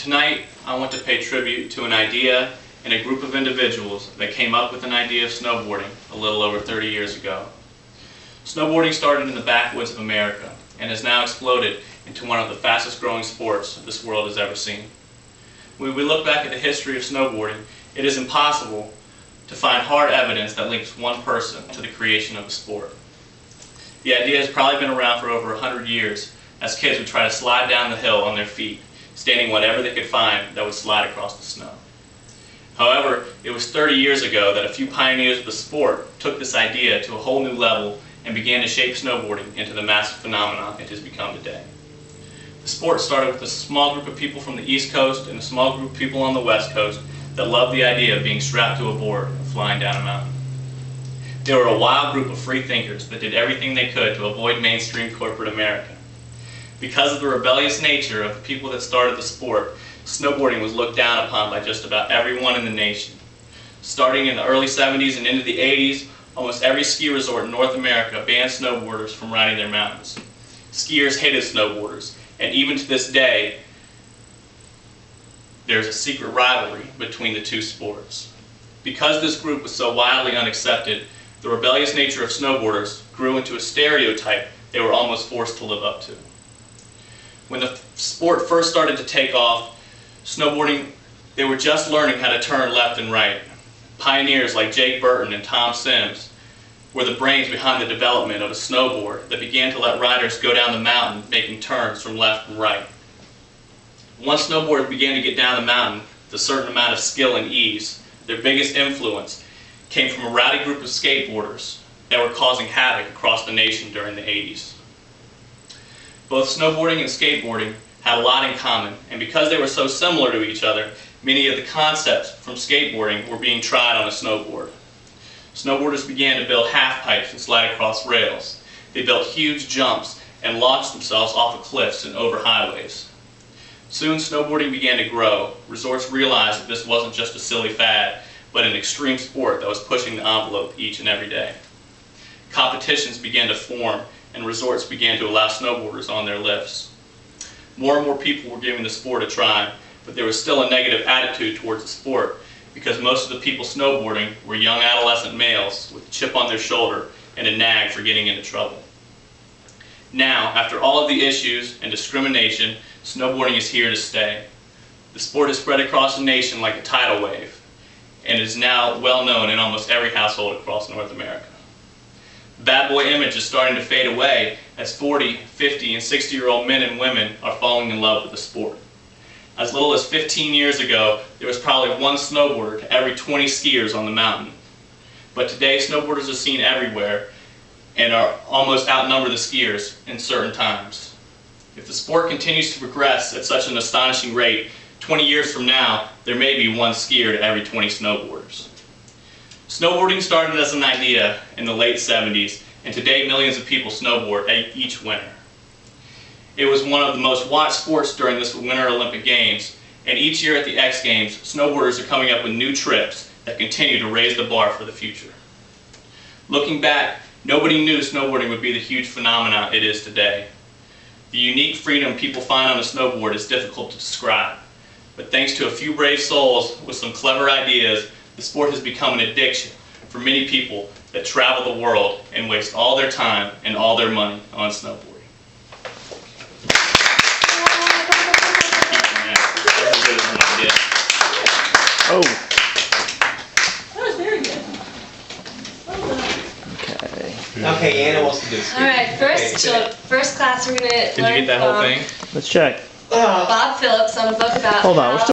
Tonight, I want to pay tribute to an idea and a group of individuals that came up with an idea of snowboarding a little over 30 years ago. Snowboarding started in the backwoods of America and has now exploded into one of the fastest growing sports this world has ever seen. When we look back at the history of snowboarding, it is impossible to find hard evidence that links one person to the creation of the sport. The idea has probably been around for over 100 years as kids would try to slide down the hill on their feet, standing whatever they could find that would slide across the snow. However, it was 30 years ago that a few pioneers of the sport took this idea to a whole new level and began to shape snowboarding into the massive phenomenon it has become today. The sport started with a small group of people from the East Coast and a small group of people on the West Coast that loved the idea of being strapped to a board and flying down a mountain. They were a wild group of free thinkers that did everything they could to avoid mainstream corporate America. Because of the rebellious nature of the people that started the sport, snowboarding was looked down upon by just about everyone in the nation. Starting in the early 70s and into the 80s, almost every ski resort in North America banned snowboarders from riding their mountains. Skiers hated snowboarders, and even to this day, there's a secret rivalry between the two sports. Because this group was so wildly unaccepted, the rebellious nature of snowboarders grew into a stereotype they were almost forced to live up to. When the sport first started to take off, snowboarding, they were just learning how to turn left and right. Pioneers like Jake Burton and Tom Sims were the brains behind the development of a snowboard that began to let riders go down the mountain making turns from left and right. Once snowboarders began to get down the mountain with a certain amount of skill and ease, their biggest influence came from a rowdy group of skateboarders that were causing havoc across the nation during the 80s. Both snowboarding and skateboarding had a lot in common, and because they were so similar to each other, many of the concepts from skateboarding were being tried on a snowboard. Snowboarders began to build half pipes and slide across rails. They built huge jumps and launched themselves off of cliffs and over highways. Soon snowboarding began to grow. Resorts realized that this wasn't just a silly fad, but an extreme sport that was pushing the envelope each and every day. Competitions began to form, and resorts began to allow snowboarders on their lifts. More and more people were giving the sport a try, but there was still a negative attitude towards the sport because most of the people snowboarding were young adolescent males with a chip on their shoulder and a nag for getting into trouble. Now, after all of the issues and discrimination, snowboarding is here to stay. The sport has spread across the nation like a tidal wave and is now well known in almost every household across North America. The bad boy image is starting to fade away as 40, 50, and 60-year-old men and women are falling in love with the sport. As little as 15 years ago, there was probably one snowboarder to every 20 skiers on the mountain. But today, snowboarders are seen everywhere and are almost outnumber the skiers in certain times. If the sport continues to progress at such an astonishing rate, 20 years from now, there may be one skier to every 20 snowboarders. Snowboarding started as an idea in the late 70s, and today millions of people snowboard each winter. It was one of the most watched sports during this Winter Olympic Games, and each year at the X Games, snowboarders are coming up with new tricks that continue to raise the bar for the future. Looking back, nobody knew snowboarding would be the huge phenomenon it is today. The unique freedom people find on a snowboard is difficult to describe, but thanks to a few brave souls with some clever ideas, the sport has become an addiction for many people that travel the world and waste all their time and all their money on snowboarding. Oh. That was very good. Well done. Okay. Okay, Anna wants to do it. All right, first class we're gonna Did you learn get that whole from thing? Let's check. Bob Phillips on a book about Hold on, we're how